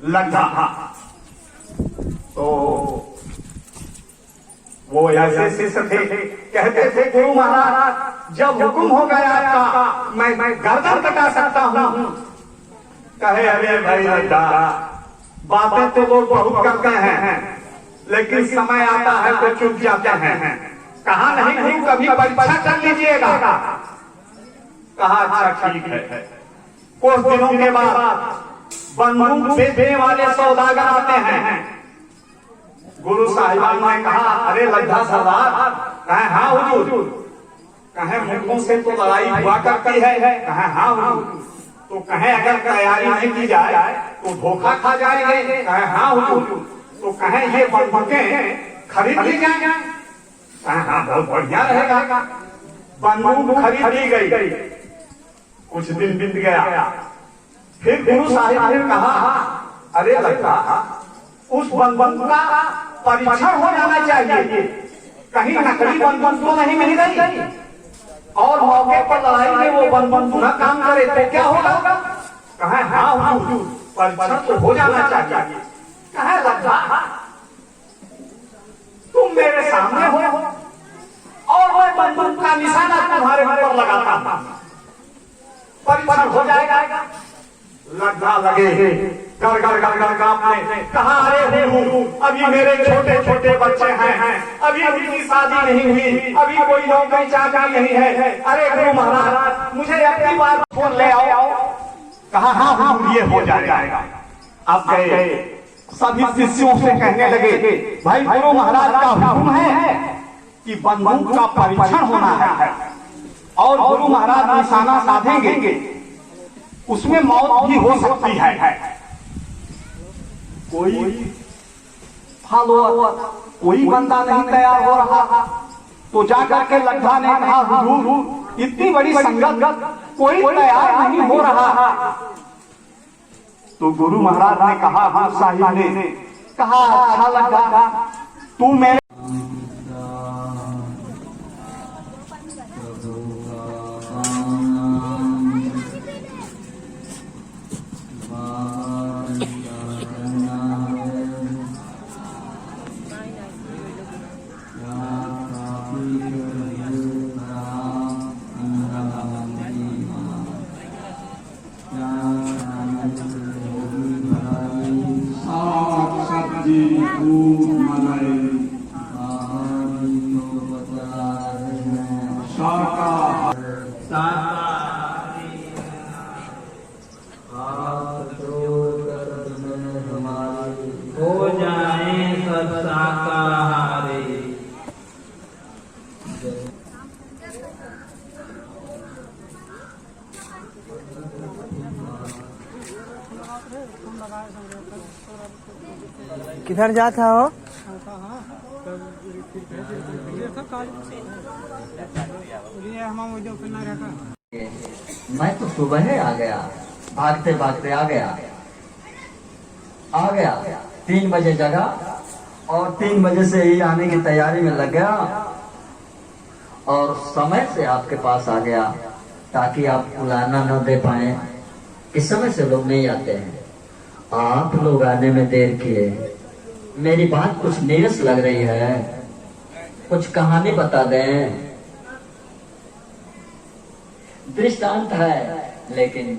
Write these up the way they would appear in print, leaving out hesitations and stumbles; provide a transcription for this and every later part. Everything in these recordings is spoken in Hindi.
लगा। तो वो ऐसे शिष्य थे, कहते थे गुरु महाराज जब हुक्म हो गया आपका मैं गर्दन कटा सकता हूं। कहे अरे भाई लगा, बातें तो लोग बहुत करते हैं लेकिन समय आता है तो चुप जाते हैं। कहा नहीं गुरु कभी परीक्षा कर लीजिएगा। कहा अच्छा ठीक है। कुछ दिनों के बाद बंदूक बेचने वाले सौदागर आते हैं। गुरु साहिबान ने कहा अरे लद्दा सरदार। कहे हाँ हुजूर। कहे मुल्कों से तो लड़ाई हुआ करती है। कहे हाँ हुजूर। तो कहे अगर तैयारी नहीं की जाए तो धोखा खा जाएंगे। कहे हाँ हुजूर। तो कहे ये बंदूकें खरीद ली जाएंगे। कहे हाँ बहुत बढ़िया रहेगा। बंदूक खरीदी गई। कुछ दिन बीत गया, फिर गुरु साहिब ने कहा अरे लड़का उस बंदूक का परीक्षण हो जाना चाहिए, कहीं नकली बंदूक तो नहीं मिल गई और मौके पर लड़ाई में वो बंदूक न काम करे तो क्या होगा। कहे हाँ हुजूर परीक्षण तो हो जाना चाहिए। कहे लड़का तुम मेरे सामने हो और मैं बंदूक का निशाना तुम्हारे ऊपर लगाता हूं, परीक्षण हो जाएगा। लगा लगे कर कर कर कर आपने कहा अरे गुरु अभी मेरे छोटे छोटे बच्चे हैं, अभी उनकी शादी नहीं हुई, अभी कोई नौकरी चाकरी नहीं है। अरे गुरु महाराज मुझे अपनी बात फोन ले आओ। कहा हाँ ये हो जाएगा। अब गए सभी शिष्यों से कहने लगे भाई गुरु महाराज का हुक्म है कि बंदूक का परीक्षण होना है और गुरु महाराज निशाना साधेंगे, उसमें मौत भी हो सकती है। कोई बंदा नहीं तैयार हो रहा। तो जाकर के लद्दा ने कहा हुजूर इतनी बड़ी संगत कोई तैयार नहीं हो रहा। तो गुरु महाराज ने कहा गुरु साहिब ने कहा अच्छा लगा तू मेरे हो जाए सब शाकाहारी। किधर जाता हो? मैं तो सुबह ही आ गया, भागते भागते आ गया 3 बजे जगा और 3 बजे से ही आने की तैयारी में लग गया और समय से आपके पास आ गया ताकि आप बुलाना न दे पाए। इस समय से लोग नहीं आते हैं, आप लोग आने में देर किए। मेरी बात कुछ नीरस लग रही है, कुछ कहानी बता दें। दृष्टांत है लेकिन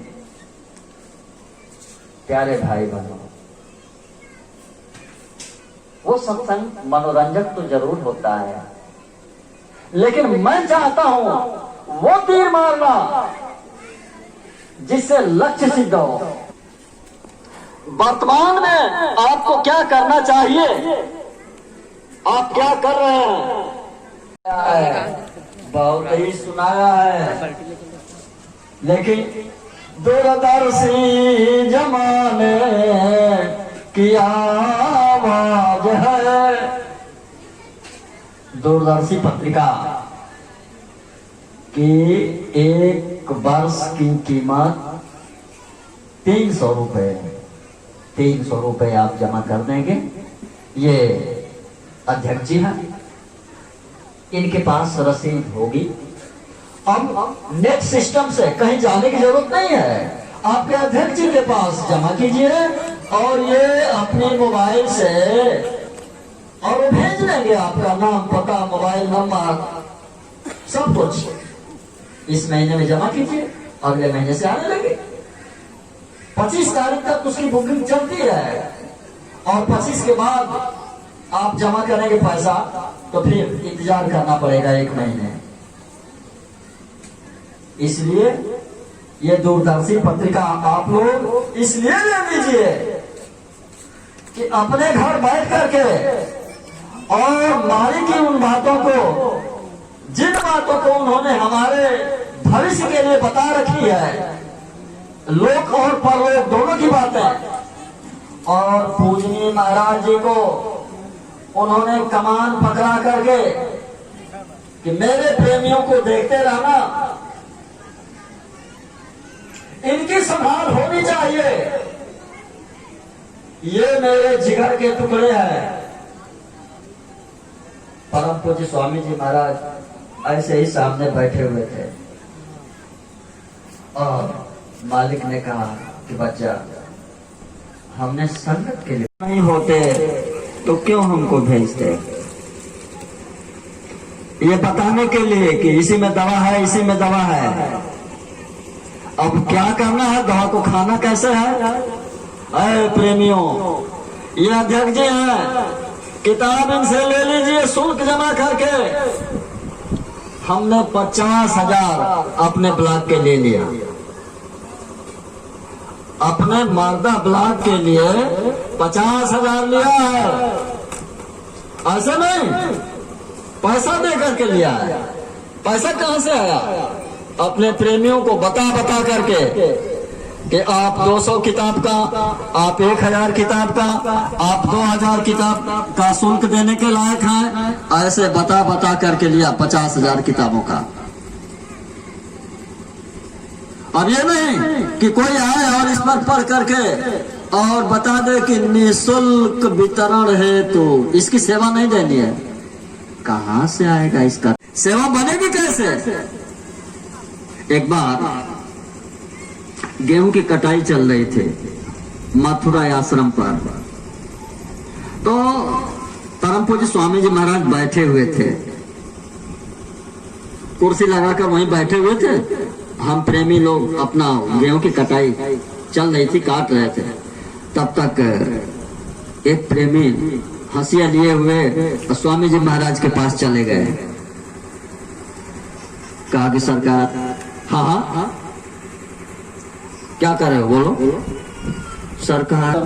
प्यारे भाई बहनों, वो सत्संग मनोरंजक तो जरूर होता है लेकिन मैं चाहता हूं वो तीर मारना जिससे लक्ष्य सिद्ध हो। वर्तमान में आपको क्या करना चाहिए, आप क्या कर रहे हैं, बहुत ही सुनाया है लेकिन दूरदर्शी जमाने की आवाज है। दूरदर्शी पत्रिका की 1 वर्ष की कीमत 300 रुपए। 300 रुपए आप जमा कर देंगे। ये अध्यक्ष जी हैं, इनके पास रसीद होगी। अब नेट सिस्टम से कहीं जाने की जरूरत नहीं है, आपके अध्यक्ष जी के पास जमा कीजिए और ये अपने मोबाइल से और वो भेज लेंगे आपका नाम, पता, मोबाइल नंबर, सब कुछ। इस महीने में जमा कीजिए, अगले महीने से आने लगे। 25 तारीख तक उसकी बुकिंग चलती है और 25 के बाद आप जमा करेंगे पैसा तो फिर इंतजार करना पड़ेगा 1 महीने। इसलिए ये दूरदर्शी पत्रिका आप लोग इसलिए ले लीजिए कि अपने घर बैठ करके और मालिक की उन बातों को, जिन बातों को उन्होंने हमारे भविष्य के लिए बता रखी है, लोक और परलोक दोनों की बातें, और पूजनीय महाराज जी को उन्होंने कमान पकड़ा करके कि मेरे प्रेमियों को देखते रहना, इनकी संभाल होनी चाहिए, ये मेरे जिगर के टुकड़े हैं। परम पूज्य स्वामी जी महाराज ऐसे ही सामने बैठे हुए थे और मालिक ने कहा कि बच्चा, हमने संगत के लिए नहीं होते तो क्यों हमको भेजते? ये बताने के लिए कि इसी में दवा है, इसी में दवा है। अब क्या करना है, दवा को खाना कैसे है? अरे प्रेमियों, ये अध्यक्ष जी हैं, किताब इनसे ले लीजिए शुल्क जमा करके। हमने 50,000 अपने ब्लॉक के ले लिया, अपने मारदा ब्लॉक के लिए 50,000 लिया है। ऐसा नहीं, पैसा दे करके लिया है। पैसा कहां से आया? अपने प्रेमियों को बता करके कि आप 200 किताब का, आप 1000 किताब का, आप 2000 किताब का शुल्क देने के लायक हैं। ऐसे बता करके लिया 50,000 किताबों का। अब ये नहीं कि कोई आए और इस पर पढ़ करके और बता दे कि निःशुल्क वितरण है, तो इसकी सेवा नहीं देनी है। कहां से आएगा इसका? सेवा बनेगी कैसे? एक बार गेहूं की कटाई चल रही थी मथुरा आश्रम पर, तो परम पूज्य स्वामी जी महाराज बैठे हुए थे, कुर्सी लगाकर वहीं बैठे हुए थे। हम प्रेमी लोग अपना गेहूं की कटाई चल रही थी, काट रहे थे। तब तक एक प्रेमी हंसिया लिए हुए स्वामी जी महाराज के पास चले गए। कहा कि सरकार, हाँ, क्या कर रहे हो, बोलो। सरकार,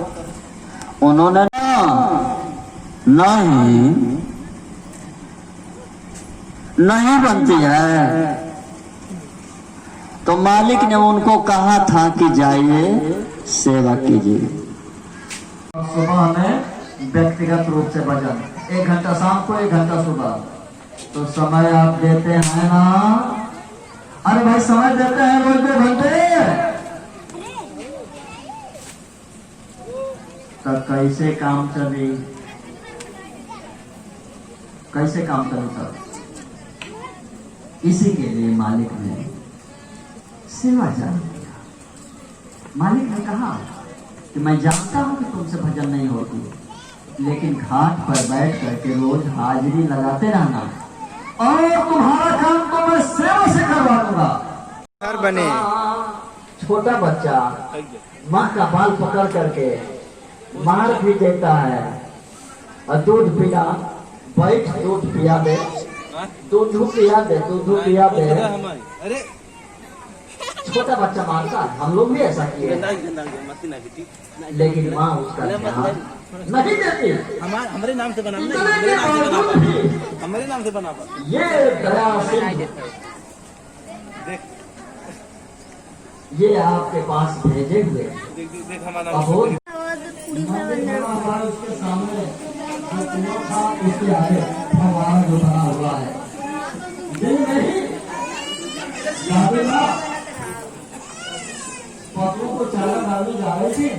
उन्होंने नहीं बनती है, तो मालिक ने उनको कहा था कि जाइए सेवा कीजिए। सुबह में व्यक्तिगत रूप से भजन 1 घंटा शाम को, 1 घंटा सुबह, तो समय आप देते हैं ना? अरे भाई समय देते हैं रोज 2 घंटे, तब कैसे काम चले? कैसे काम चले सर? इसी के लिए मालिक ने सेवा जारी किया। मालिक ने कहा कि मैं जानता हूं कि तुमसे भजन नहीं होती, लेकिन घाट पर बैठ करके रोज हाजिरी लगाते रहना और तुम्हारा काम तो मैं सेवा से करवा दूंगा। घर बने छोटा बच्चा माँ का बाल पकड़ करके मार भी देता है और दूध पिला, बैठ दूध पिया दे, दूध पिया दे, दूध पिया दे। अरे छोटा बच्चा मारता है, हम लोग भी ऐसा किए, लेकिन माँ उसका ध्यान नहीं देती। हमारे नाम से बना, हमारे नाम से बना। ये दया सिंह ये आपके पास भेजे हुए अबोध उसके सामने जो कुआं था, उसके आगे भगवान जो बना हुआ है, दिल में ही पत्रों को चारा डालने जा रहे थे।